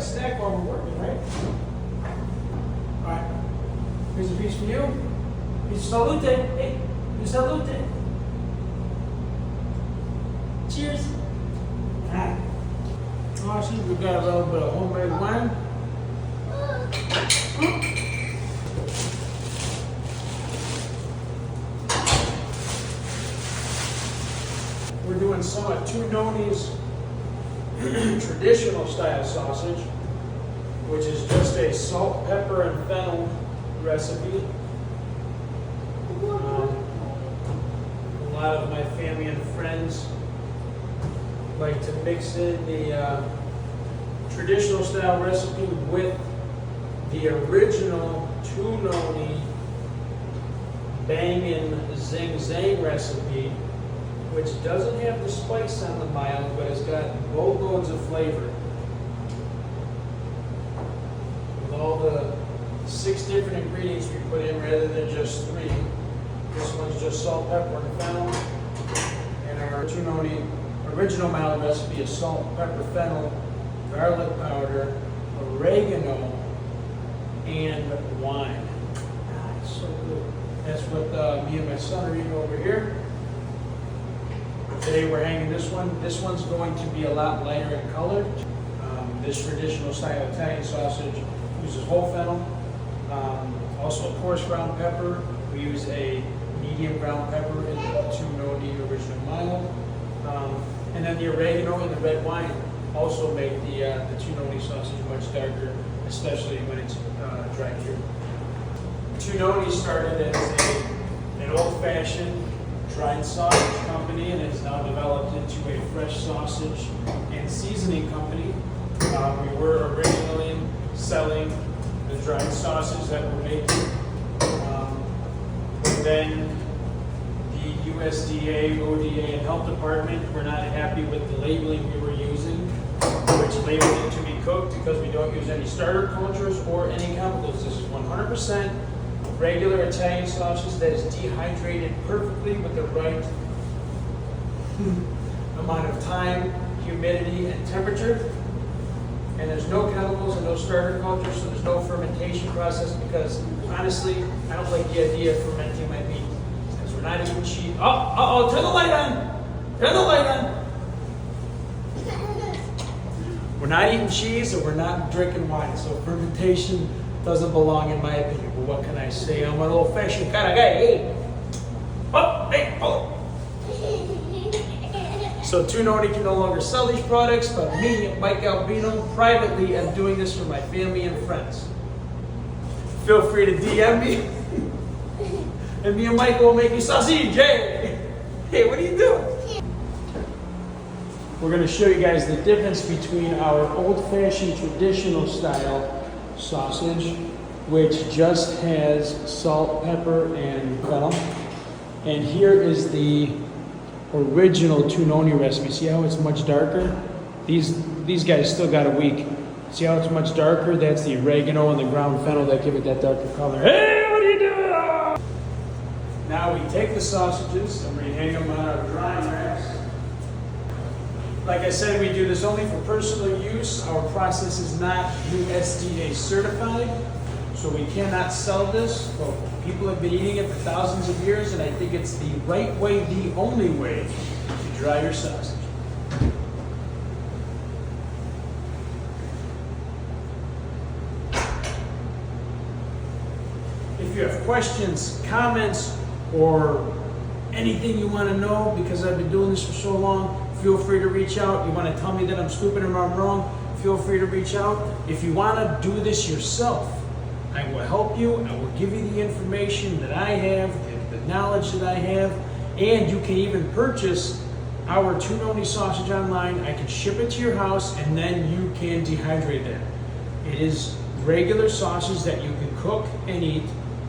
snack while we're working, right? All right. Here's a piece for you. Piece of salute. Hey, you salute. Cheers. All right. Awesome. We've got a little bit of homemade wine. We're doing some of Two Nonni's traditional style sausage, which is just a salt, pepper, and fennel recipe. A lot of my family and friends like to mix in the traditional style recipe with the original Two Nonni bangin' zing zang recipe, which doesn't have the spice on the mild, but it's got boatloads of flavor. With all the 6 different ingredients we put in rather than just 3. This one's just salt, pepper, and fennel. And our Two Nonni original mild recipe is salt, pepper, fennel, garlic powder, oregano, and wine. Ah, it's so good. That's what me and my son are eating over here. Today we're hanging this one. This one's going to be a lot lighter in color. This traditional style Italian sausage uses whole fennel, also a coarse ground pepper. We use a medium ground pepper in the Two Nonni original mild. And then the oregano and the red wine also make the Two Nonni sausage much darker, especially when it's dry cured. Two Nonni started as an old-fashioned dried sausage company, and it's now developed into a fresh sausage and seasoning company. We were originally selling the dried sausage that we're making, but then the USDA, ODA, and Health Department were not happy with the labeling we were using, which labeled it to be cooked because we don't use any starter cultures or any chemicals. This is 100% regular Italian sausage that is dehydrated perfectly with the right amount of time, humidity, and temperature. And there's no chemicals and no starter cultures, so there's no fermentation process because, honestly, I don't like the idea of fermenting my meat because we're not eating cheese. Oh, turn the light on. Turn the light on. We're not eating cheese and we're not drinking wine, so fermentation doesn't belong in my opinion. But what can I say? I'm an old-fashioned kind of guy. Hey! Oh, hey, oh! So Two Nonni can no longer sell these products, but me, Mike Albino, privately am doing this for my family and friends. Feel free to DM me, and me and Mike will make you sausage. Hey, what are you doing? We're going to show you guys the difference between our old-fashioned traditional style sausage, which just has salt, pepper, and fennel. And here is the original Two Nonni recipe. See how it's much darker? These guys still got a week. See how it's much darker? That's the oregano and the ground fennel that give it that darker color. Hey, what are you doing? Now we take the sausages and we hang them on our drying racks. Like I said, we do this only for personal use. Our process is not USDA certified, so we cannot sell this. But people have been eating it for thousands of years, and I think it's the right way, the only way to dry your sausage. If you have questions, comments, or anything you want to know, because I've been doing this for so long, feel free to reach out. You want to tell me that I'm stupid or I'm wrong, feel free to reach out. If you want to do this yourself, I will help you. I will give you the information that I have, the knowledge that I have, and you can even purchase our Two Nonni sausage online. I can ship it to your house, and then you can dehydrate it. It is regular sausage that you can cook and eat,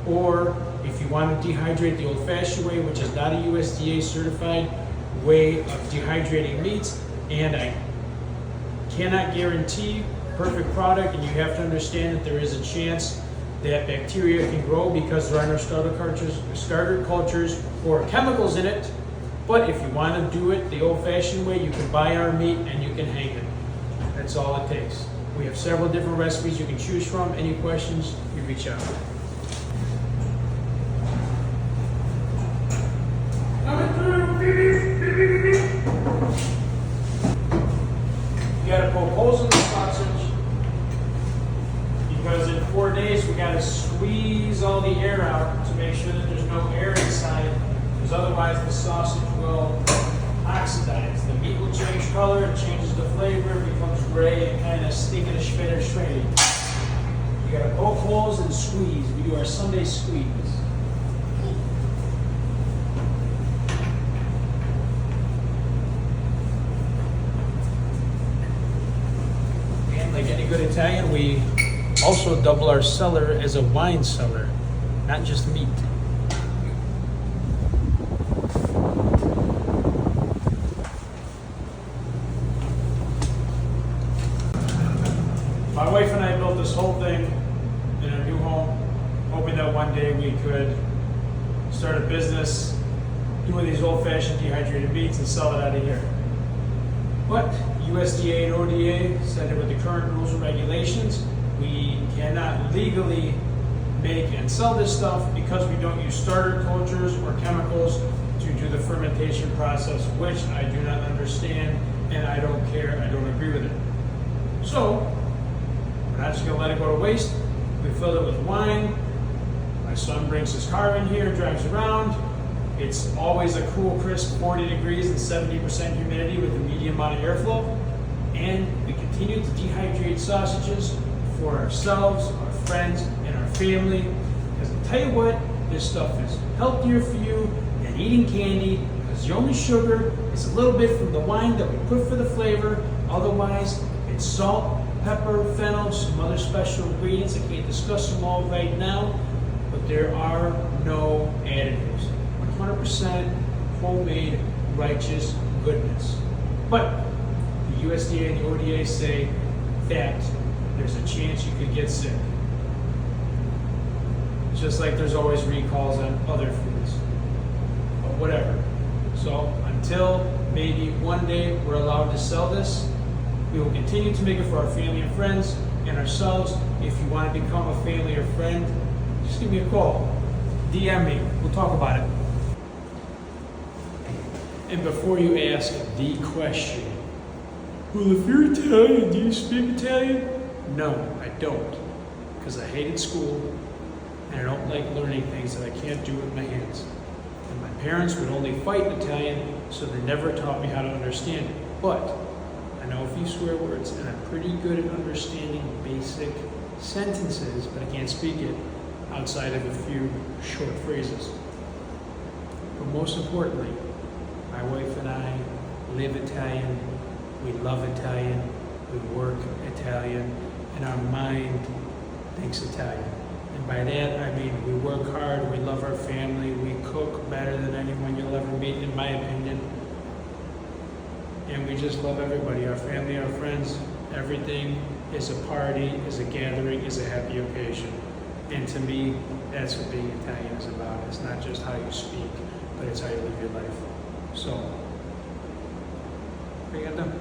or if you want to dehydrate the old-fashioned way, which is not a USDA certified way of dehydrating meats, and I cannot guarantee perfect product, and you have to understand that there is a chance that bacteria can grow because there are no starter cultures or chemicals in it. But if you want to do it the old-fashioned way, you can buy our meat and you can hang it. That's all it takes. We have several different recipes you can choose from. Any questions, you reach out. You gotta poke holes in the sausage because in 4 days we gotta squeeze all the air out to make sure that there's no air inside, because otherwise the sausage will oxidize. The meat will change color, it changes the flavor, it becomes gray and kind of stinking a schmitter straight. You gotta poke holes and squeeze. We do our Sunday squeeze. And like any good Italian, we also double our cellar as a wine cellar, not just meat. My wife and I built this whole thing in our new home, hoping that one day we could start a business doing these old-fashioned dehydrated meats and sell it out of here. But USDA and ODA said that with the current rules and regulations, we cannot legally make and sell this stuff because we don't use starter cultures or chemicals to do the fermentation process, which I do not understand and I don't care, I don't agree with it. So, we're not just gonna let it go to waste. We fill it with wine. My son brings his car in here, drives around. It's always a cool, crisp 40 degrees and 70% humidity with a medium amount of airflow. And we continue to dehydrate sausages for ourselves, our friends, and our family. Because I'll tell you what, this stuff is healthier for you than eating candy, because the only sugar is a little bit from the wine that we put for the flavor. Otherwise, it's salt, pepper, fennel, some other special ingredients. I can't discuss them all right now, but there are no additives. 100% homemade, righteous goodness. But the USDA and the ODA say that there's a chance you could get sick. Just like there's always recalls on other foods. But whatever. So until maybe one day we're allowed to sell this, we will continue to make it for our family and friends and ourselves. If you want to become a family or friend, just give me a call. DM me. We'll talk about it. And before you ask the question, well, if you're Italian, do you speak Italian? No, I don't. Because I hated school and I don't like learning things that I can't do with my hands. And my parents would only fight in Italian, so they never taught me how to understand it. But I know a few swear words, and I'm pretty good at understanding basic sentences, but I can't speak it outside of a few short phrases. But most importantly, my wife and I live Italian, we love Italian, we work Italian, and our mind thinks Italian. And by that, I mean we work hard, we love our family, we cook better than anyone you'll ever meet, in my opinion. And we just love everybody, our family, our friends. Everything is a party, is a gathering, is a happy occasion. And to me, that's what being Italian is about. It's not just how you speak, but it's how you live your life. So, what are you gonna do?